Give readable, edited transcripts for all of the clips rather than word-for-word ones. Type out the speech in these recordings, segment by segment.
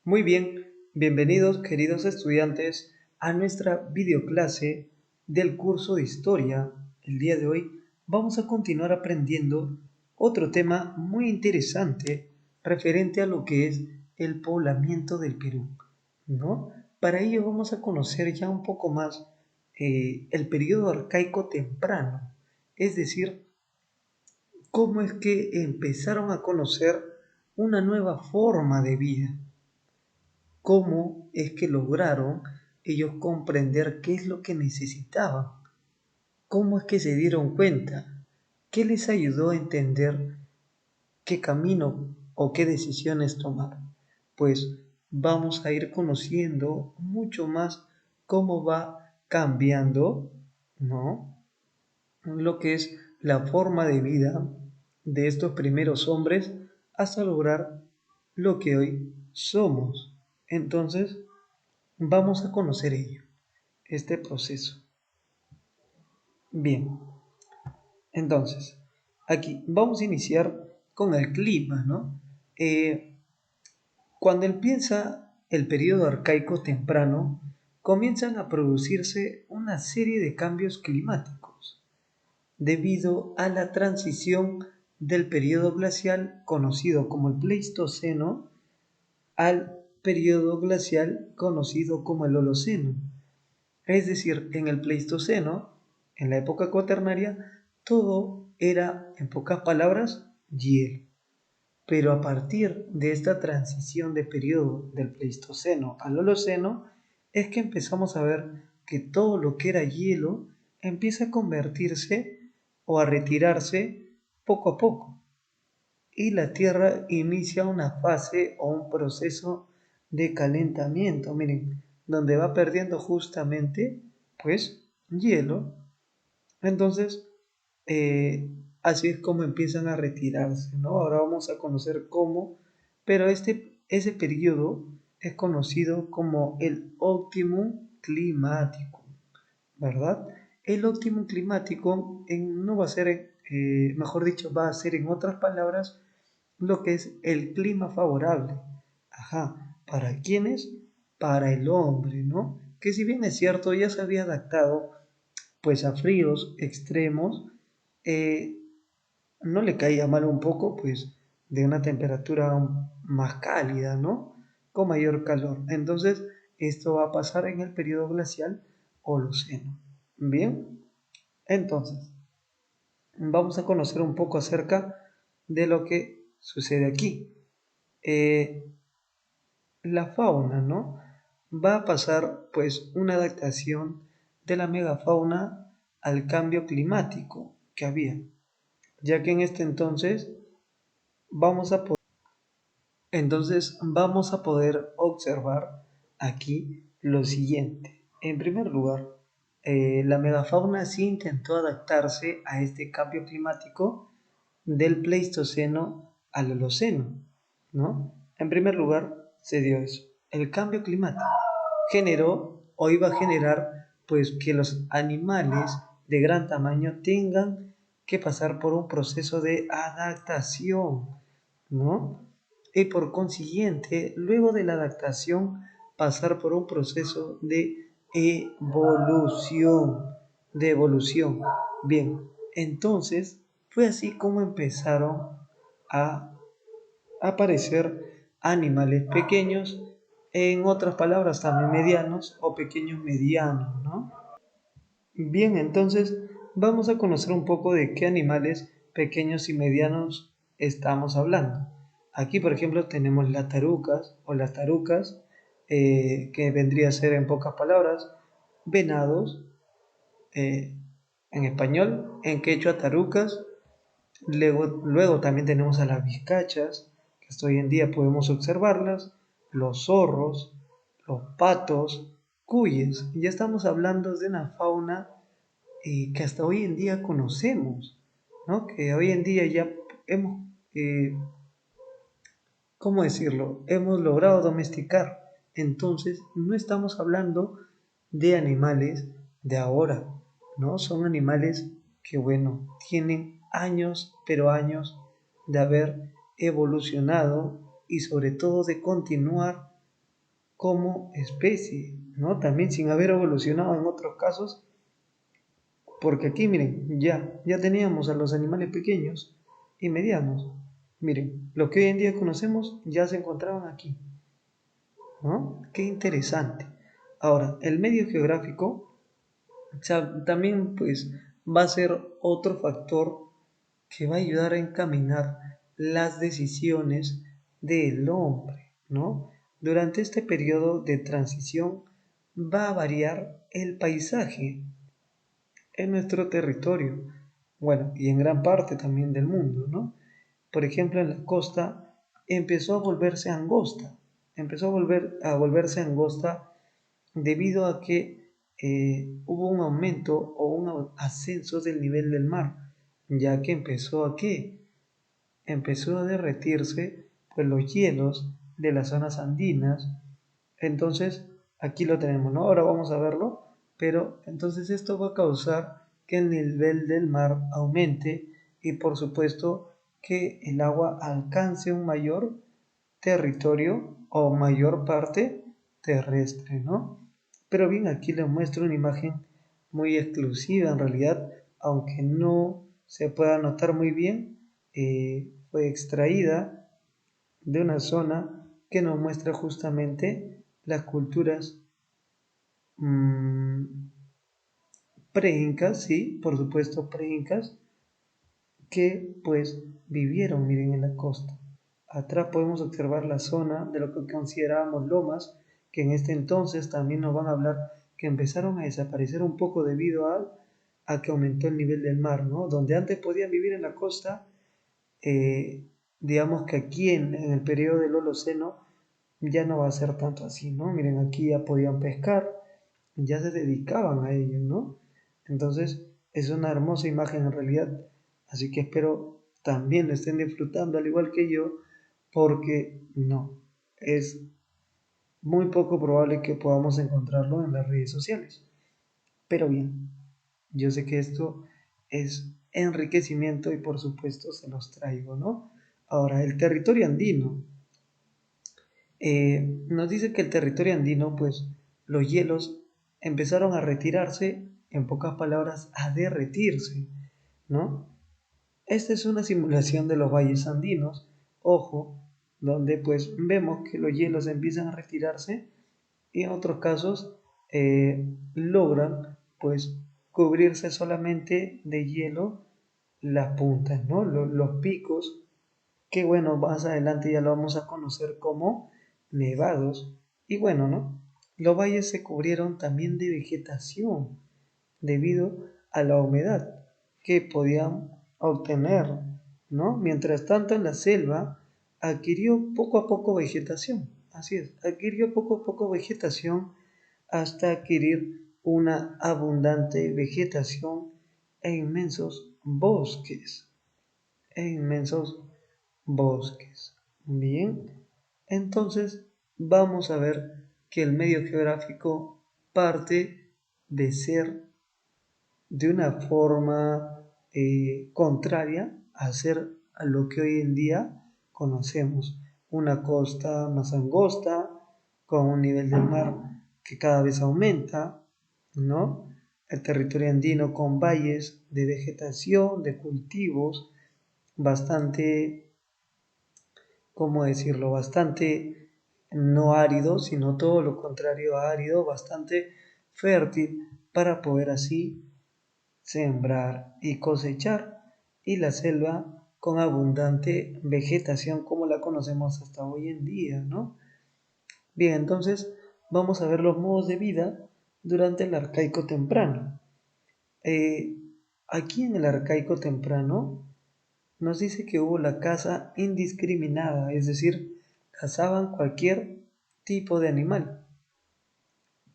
Muy bien, bienvenidos queridos estudiantes a nuestra videoclase del curso de Historia. El día de hoy vamos a continuar aprendiendo otro tema muy interesante referente a lo que es el poblamiento del Perú, ¿no? Para ello vamos a conocer ya un poco más el periodo arcaico temprano, es decir, cómo es que empezaron a conocer una nueva forma de vida. ¿Cómo es que lograron ellos comprender qué es lo que necesitaban? ¿Cómo es que se dieron cuenta? ¿Qué les ayudó a entender qué camino o qué decisiones tomar? Pues vamos a ir conociendo mucho más cómo va cambiando, ¿no? Lo que es la forma de vida de estos primeros hombres hasta lograr lo que hoy somos. Entonces, vamos a conocer ello, este proceso. Bien, entonces, aquí vamos a iniciar con el clima, ¿no? Cuando empieza el periodo arcaico temprano, comienzan a producirse una serie de cambios climáticos debido a la transición del periodo glacial conocido como el Pleistoceno al periodo glacial conocido como el Holoceno. Es decir, en el Pleistoceno, en la época cuaternaria, todo era, en pocas palabras, hielo. Pero a partir de esta transición de periodo del Pleistoceno al Holoceno, es que empezamos a ver que todo lo que era hielo empieza a convertirse o a retirarse poco a poco. Y la Tierra inicia una fase o un proceso de calentamiento, miren, donde va perdiendo justamente, pues, hielo. Entonces, así es como empiezan a retirarse, ¿no? Ahora vamos a conocer cómo, pero ese periodo es conocido como el óptimo climático, ¿verdad? El óptimo climático no va a ser, mejor dicho, va a ser en otras palabras lo que es el clima favorable. Ajá, ¿para quiénes? Para el hombre, ¿no? Que si bien es cierto, ya se había adaptado pues a fríos extremos, eh, no le caía mal un poco pues de una temperatura más cálida, ¿no? Con mayor calor. Entonces, esto va a pasar en el periodo glacial Holoceno. Bien, entonces, vamos a conocer un poco acerca de lo que sucede aquí. Eh, la fauna, ¿no? Va a pasar pues una adaptación de la megafauna al cambio climático que había, ya que en este vamos a poder observar aquí lo siguiente. En primer lugar, la megafauna sí intentó adaptarse a este cambio climático del Pleistoceno al Holoceno, ¿no? En primer lugar, se dio eso. El cambio climático generó o iba a generar pues que los animales de gran tamaño tengan que pasar por un proceso de adaptación, ¿no? Y por consiguiente, luego de la adaptación, pasar por un proceso evolución, de evolución. Bien, entonces fue así como empezaron a aparecer animales pequeños, en otras palabras también medianos o pequeños medianos, ¿no? Bien, entonces vamos a conocer un poco de qué animales pequeños y medianos estamos hablando. Aquí, por ejemplo, tenemos las tarucas o las tarucas, que vendría a ser en pocas palabras venados, eh, en español, en quechua tarucas. Luego también tenemos a las vizcachas, que hasta hoy en día podemos observarlas, los zorros, los patos, cuyes. Ya estamos hablando de una fauna que hasta hoy en día conocemos, ¿no? Que hoy en día ya hemos, ¿cómo decirlo? Hemos logrado domesticar. Entonces, no estamos hablando de animales de ahora, ¿no? Son animales que, bueno, tienen años, pero años de haber evolucionado y sobre todo de continuar como especie, ¿no? También sin haber evolucionado en otros casos, porque aquí, miren, ya teníamos a los animales pequeños y medianos. Miren, lo que hoy en día conocemos ya se encontraban aquí, ¿no? Qué interesante. Ahora, el medio geográfico, o sea, también pues va a ser otro factor que va a ayudar a encaminar las decisiones del hombre, ¿no? Durante este periodo de transición va a variar el paisaje en nuestro territorio, bueno, y en gran parte también del mundo, ¿no? Por ejemplo, en la costa empezó a volverse angosta, a volverse angosta debido a que hubo un aumento o un ascenso del nivel del mar, ya que empezó a ¿qué? Empezó a derretirse pues los hielos de las zonas andinas. Entonces aquí lo tenemos, ¿no? Ahora vamos a verlo, pero entonces esto va a causar que el nivel del mar aumente y por supuesto que el agua alcance un mayor territorio o mayor parte terrestre, ¿no? Pero bien, aquí les muestro una imagen muy exclusiva en realidad, aunque no se pueda notar muy bien, fue extraída de una zona que nos muestra justamente las culturas mmm, pre-incas, sí, por supuesto pre-incas, que pues vivieron, miren, en la costa. Atrás podemos observar la zona de lo que considerábamos lomas, que en este entonces también nos van a hablar que empezaron a desaparecer un poco debido a que aumentó el nivel del mar, ¿no? Donde antes podían vivir en la costa, eh, digamos que aquí en el periodo del Holoceno ya no va a ser tanto así, ¿no? Miren, aquí ya podían pescar, ya se dedicaban a ello, ¿no? Entonces es una hermosa imagen en realidad, así que espero también lo estén disfrutando al igual que yo, porque no, es muy poco probable que podamos encontrarlo en las redes sociales. Pero bien, yo sé que esto es enriquecimiento y por supuesto se los traigo, ¿no? Ahora, el territorio andino. Nos dice que el territorio andino, pues los hielos empezaron a retirarse, en pocas palabras, a derretirse, ¿no? Esta es una simulación de los valles andinos, ojo, donde pues vemos que los hielos empiezan a retirarse y en otros casos logran pues cubrirse solamente de hielo las puntas, ¿no? Los picos que bueno, más adelante ya lo vamos a conocer como nevados. Y bueno, ¿no? Los valles se cubrieron también de vegetación debido a la humedad que podían obtener, ¿no? Mientras tanto en la selva adquirió poco a poco vegetación, así es, adquirió poco a poco vegetación hasta adquirir una abundante vegetación e inmensos bosques, bosques. Bien, entonces vamos a ver que el medio geográfico parte de ser de una forma contraria a ser a lo que hoy en día conocemos. Una costa más angosta, con un nivel del mar que cada vez aumenta, ¿no? El territorio andino con valles de vegetación, de cultivos, bastante, ¿cómo decirlo? Bastante no árido, sino todo lo contrario a árido, bastante fértil para poder así sembrar y cosechar, y la selva con abundante vegetación como la conocemos hasta hoy en día, ¿no? Bien, entonces vamos a ver los modos de vida durante el arcaico temprano. Eh, Aquí en el arcaico temprano nos dice que hubo la caza indiscriminada, es decir, cazaban cualquier tipo de animal,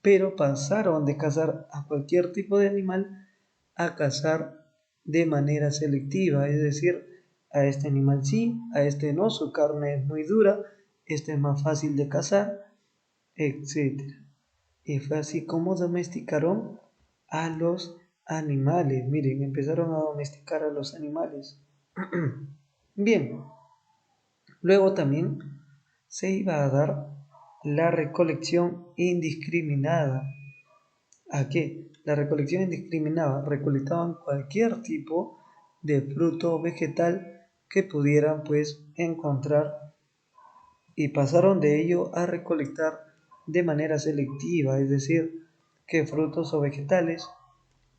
pero pasaron de cazar a cualquier tipo de animal a cazar de manera selectiva, es decir, a este animal sí, a este no, su carne es muy dura, este es más fácil de cazar, etc. Y fue así como domesticaron a los animales. Miren, empezaron a domesticar a los animales. Bien, luego también se iba a dar la recolección indiscriminada. ¿A qué? La recolección indiscriminada. Recolectaban cualquier tipo de fruto o vegetal que pudieran pues encontrar y pasaron de ello a recolectar de manera selectiva, es decir, que frutos o vegetales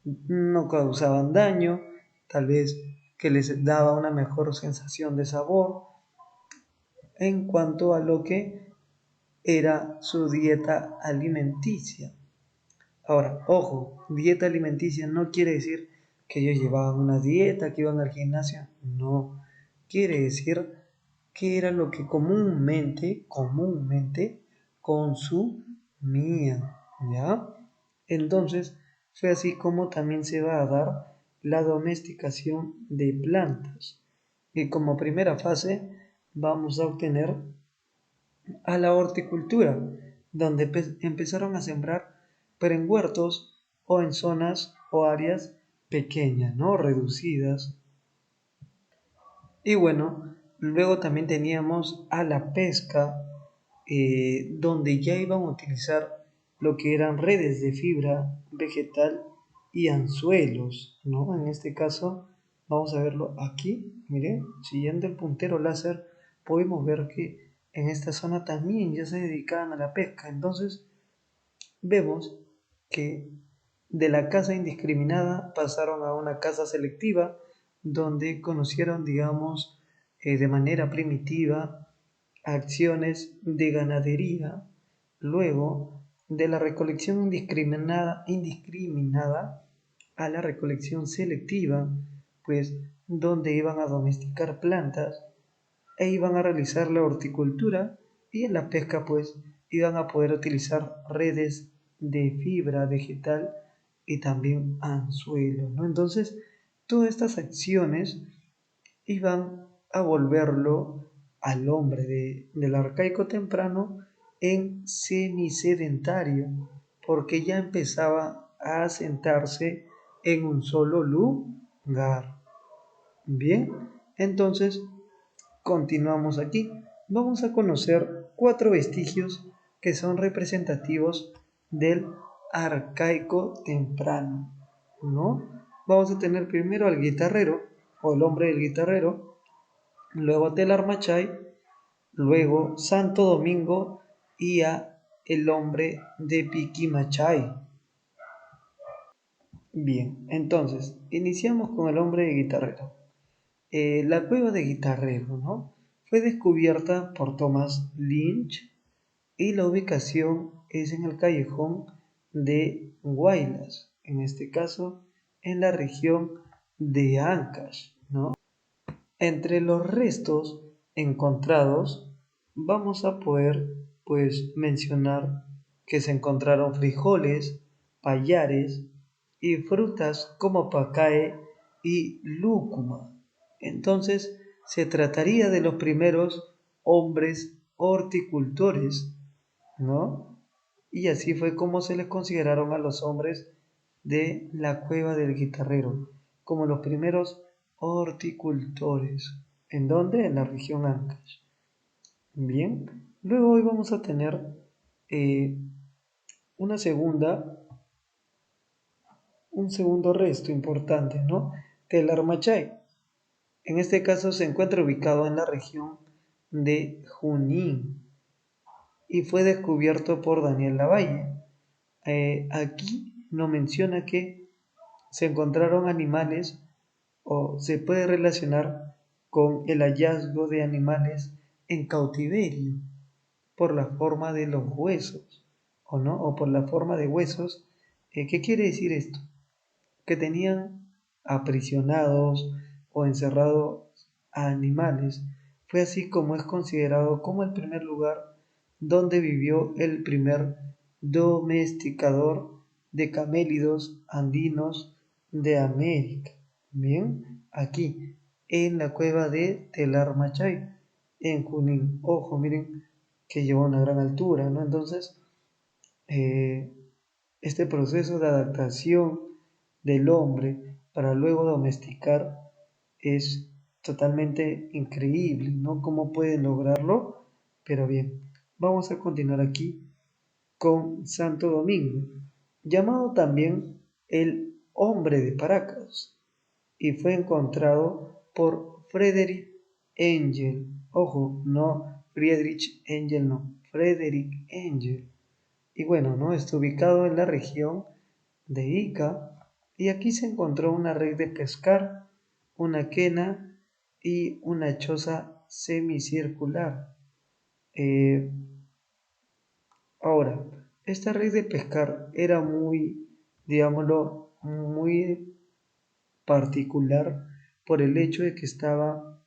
no causaban daño, tal vez que les daba una mejor sensación de sabor en cuanto a lo que era su dieta alimenticia. Ahora, ojo, dieta alimenticia no quiere decir que ellos llevaban una dieta, que iban al gimnasio, no, quiere decir que era lo que comúnmente consumían, ¿ya? Entonces, fue así como también se va a dar la domesticación de plantas. Y como primera fase vamos a obtener a la horticultura, donde empezaron a sembrar, pero en huertos o en zonas o áreas pequeñas, ¿no? Reducidas. Y bueno, luego también teníamos a la pesca, donde ya iban a utilizar lo que eran redes de fibra vegetal y anzuelos, ¿no? En este caso, vamos a verlo aquí, miren, siguiendo el puntero láser, podemos ver que en esta zona también ya se dedicaban a la pesca. Entonces, vemos que de la caza indiscriminada pasaron a una caza selectiva, donde conocieron, digamos, de manera primitiva acciones de ganadería. Luego, de la recolección indiscriminada a la recolección selectiva, pues donde iban a domesticar plantas e iban a realizar la horticultura, y en la pesca pues iban a poder utilizar redes de fibra vegetal y también anzuelos, ¿no? Entonces, todas estas acciones iban a volverlo al hombre del arcaico temprano en semisedentario, porque ya empezaba a asentarse en un solo lugar. Bien, entonces continuamos aquí. Vamos a conocer 4 vestigios que son representativos del arcaico temprano, ¿no? Vamos a tener primero al guitarrero o el hombre del guitarrero, luego Telarmachay, luego Santo Domingo y a el hombre de Piquimachay. Bien, entonces iniciamos con el hombre de guitarrero. La cueva de Guitarrero, ¿no? Fue descubierta por Thomas Lynch y la ubicación es en el callejón de Guaylas, en este caso en la región de Ancash, ¿no? Entre los restos encontrados vamos a poder pues mencionar que se encontraron frijoles, payares y frutas como pacae y lúcuma. Entonces se trataría de los primeros hombres horticultores, ¿no? Y así fue como se les consideraron a los hombres de la cueva del guitarrero, como los primeros horticultores. ¿En dónde? En la región Ancash. Bien, luego hoy vamos a tener eh, una segunda, un segundo resto importante, ¿no? Telarmachay. En este caso se encuentra ubicado en la región de Junín y fue descubierto por Daniel Lavalle. Aquí nos menciona que se encontraron animales o se puede relacionar con el hallazgo de animales en cautiverio por la forma de los huesos, o no, o por la forma de huesos. ¿Qué quiere decir esto? Que tenían aprisionados o encerrados a animales. Fue así como es considerado como el primer lugar donde vivió el primer domesticador de camélidos andinos de América. Bien, aquí en la cueva de Telarmachay, en Junín. Ojo, miren que lleva una gran altura, ¿no? Entonces, eh, este proceso de adaptación del hombre para luego domesticar es totalmente increíble, ¿no? ¿Cómo pueden lograrlo? Pero bien. Vamos a continuar aquí con Santo Domingo, llamado también el hombre de Paracas, y fue encontrado por Frederick Engel. Ojo, no Friedrich Engel, no, Frederick Engel. Y bueno, ¿no? Está ubicado en la región de Ica y aquí se encontró una red de pescar, una quena y una choza semicircular. Eh, Ahora, esta red de pescar era muy, digámoslo, muy particular por el hecho de que estaba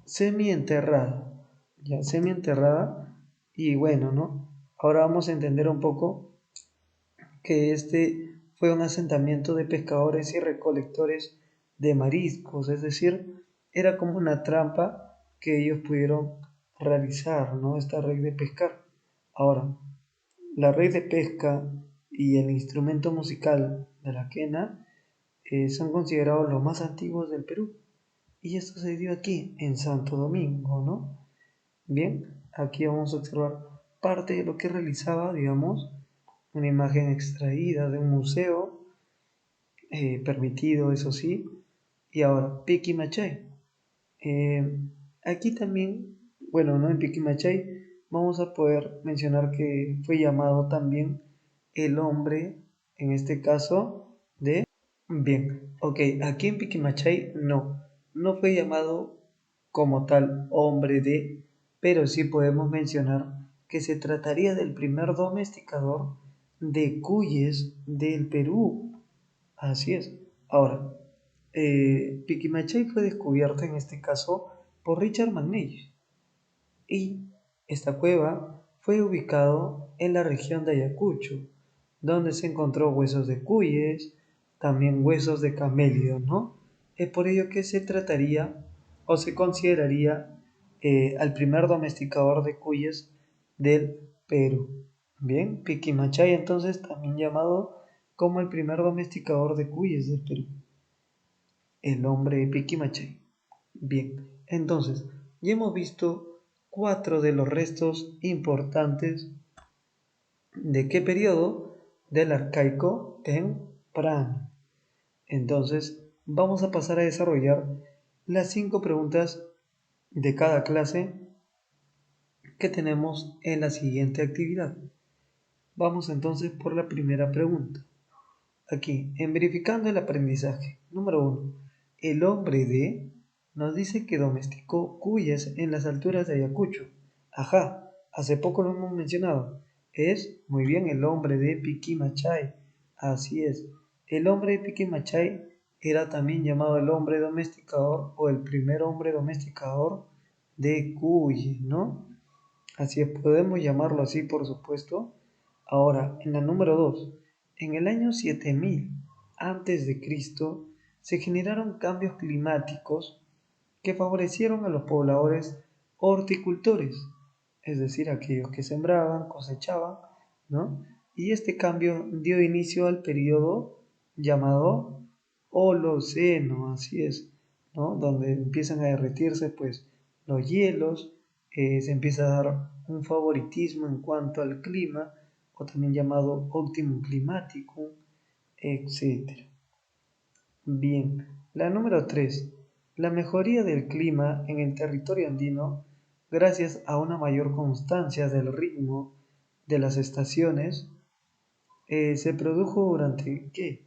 semienterrada, ya semienterrada, y bueno, ¿no? Ahora vamos a entender un poco que este fue un asentamiento de pescadores y recolectores de mariscos, es decir, era como una trampa que ellos pudieron realizar, ¿no? Esta red de pescar. Ahora, la red de pesca y el instrumento musical de la quena son considerados los más antiguos del Perú. Y esto se dio aquí, en Santo Domingo, ¿no? Bien, aquí vamos a observar parte de lo que realizaba, digamos, una imagen extraída de un museo, permitido, eso sí. Y ahora, Piqui Machay. Eh, Aquí también, bueno, ¿no? En Piqui Machay vamos a poder mencionar que fue llamado también el hombre, en este caso, de... Bien, ok, aquí en Piquimachay no fue llamado como tal hombre de, pero sí podemos mencionar que se trataría del primer domesticador de cuyes del Perú. Así es. Ahora, Piquimachay fue descubierta en este caso por Richard McNeill y esta cueva fue ubicado en la región de Ayacucho, donde se encontró huesos de cuyes, también huesos de camélido, ¿no? Es por ello que se trataría o se consideraría al primer domesticador de cuyes del Perú. Bien, Piquimachay entonces también llamado como el primer domesticador de cuyes del Perú, el hombre Piquimachay. Bien, entonces ya hemos visto cuatro de los restos importantes de qué periodo del arcaico temprano. Entonces vamos a pasar a desarrollar las 5 preguntas de cada clase que tenemos en la siguiente actividad. Vamos entonces por la primera pregunta. Aquí, en verificando el aprendizaje. Número 1. El hombre de nos dice que domesticó cuyes en las alturas de Ayacucho. Ajá, hace poco lo hemos mencionado. Es, muy bien, el hombre de Piquimachay. Así es. El hombre de Piquimachay era también llamado el hombre domesticador o el primer hombre domesticador de cuyes, ¿no? Así es, podemos llamarlo así, por supuesto. Ahora, en la número 2, en el año 7000 antes de Cristo se generaron cambios climáticos que favorecieron a los pobladores horticultores, es decir, aquellos que sembraban, cosechaban, ¿no? Y este cambio dio inicio al periodo llamado Holoceno, así es, ¿no? Donde empiezan a derretirse, pues, los hielos, se empieza a dar un favoritismo en cuanto al clima, o también llamado Optimum Climaticum, etc. Bien, la número 3. La mejoría del clima en el territorio andino, gracias a una mayor constancia del ritmo de las estaciones, se produjo durante ¿qué?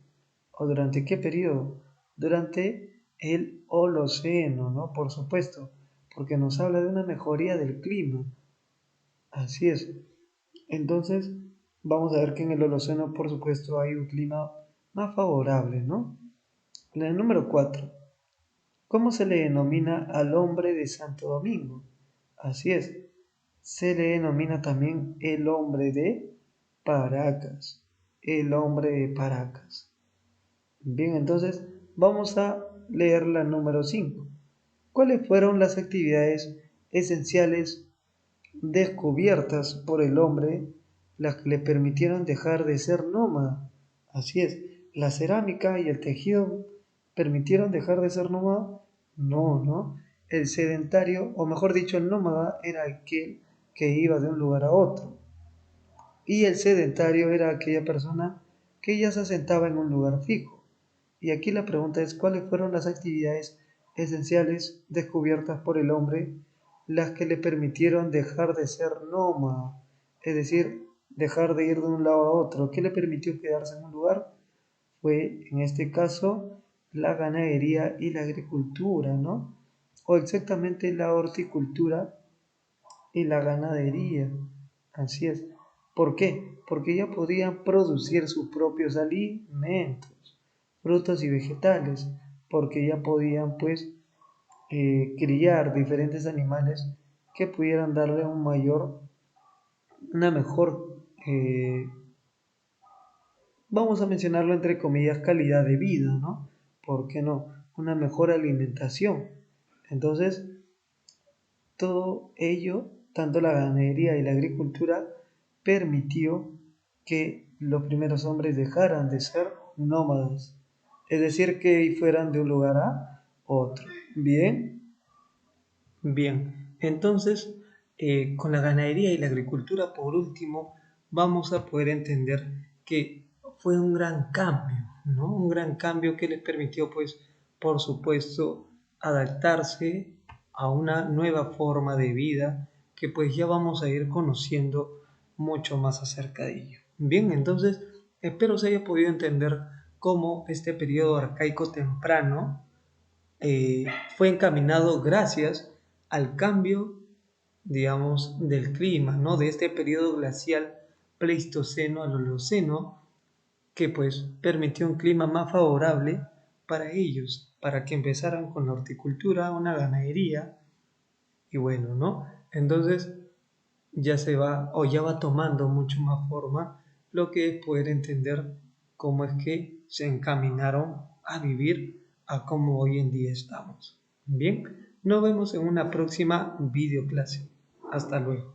¿O durante qué periodo? Durante el Holoceno, ¿no? Por supuesto, porque nos habla de una mejoría del clima. Así es. Entonces, vamos a ver que en el Holoceno, por supuesto, hay un clima más favorable, ¿no? La número 4. ¿Cómo se le denomina al hombre de Santo Domingo? Así es, se le denomina también el hombre de Paracas. El hombre de Paracas. Bien, entonces vamos a leer la número 5. ¿Cuáles fueron las actividades esenciales descubiertas por el hombre, las que le permitieron dejar de ser nómada? Así es, la cerámica y el tejido permitieron dejar de ser nómada. No, no. El sedentario, o mejor dicho, el nómada era aquel que iba de un lugar a otro. Y el sedentario era aquella persona que ya se asentaba en un lugar fijo. Y aquí la pregunta es, ¿cuáles fueron las actividades esenciales descubiertas por el hombre, las que le permitieron dejar de ser nómada? Es decir, dejar de ir de un lado a otro. ¿Qué le permitió quedarse en un lugar? Fue, en este caso, la ganadería y la agricultura, ¿no? O exactamente la horticultura y la ganadería. Así es. ¿Por qué? Porque ya podían producir sus propios alimentos, frutos y vegetales, porque ya podían pues criar diferentes animales que pudieran darle una mejor, vamos a mencionarlo entre comillas, calidad de vida, ¿no? ¿Por qué no? Una mejor alimentación. Entonces, todo ello, tanto la ganadería y la agricultura, permitió que los primeros hombres dejaran de ser nómadas, es decir, que fueran de un lugar a otro. Bien, bien. Entonces, con la ganadería y la agricultura, por último, vamos a poder entender que fue un gran cambio, ¿no? Un gran cambio que les permitió, pues, por supuesto, adaptarse a una nueva forma de vida que pues ya vamos a ir conociendo mucho más acerca de ello. Bien, entonces espero se haya podido entender cómo este periodo arcaico temprano fue encaminado gracias al cambio, digamos, del clima, ¿no? De este periodo glacial pleistoceno al holoceno, que pues permitió un clima más favorable para ellos, para que empezaran con la horticultura, una ganadería, y bueno, ¿no? Entonces ya se va o ya va tomando mucho más forma lo que es poder entender cómo es que se encaminaron a vivir a cómo hoy en día estamos. Bien, nos vemos en una próxima videoclase. Hasta luego.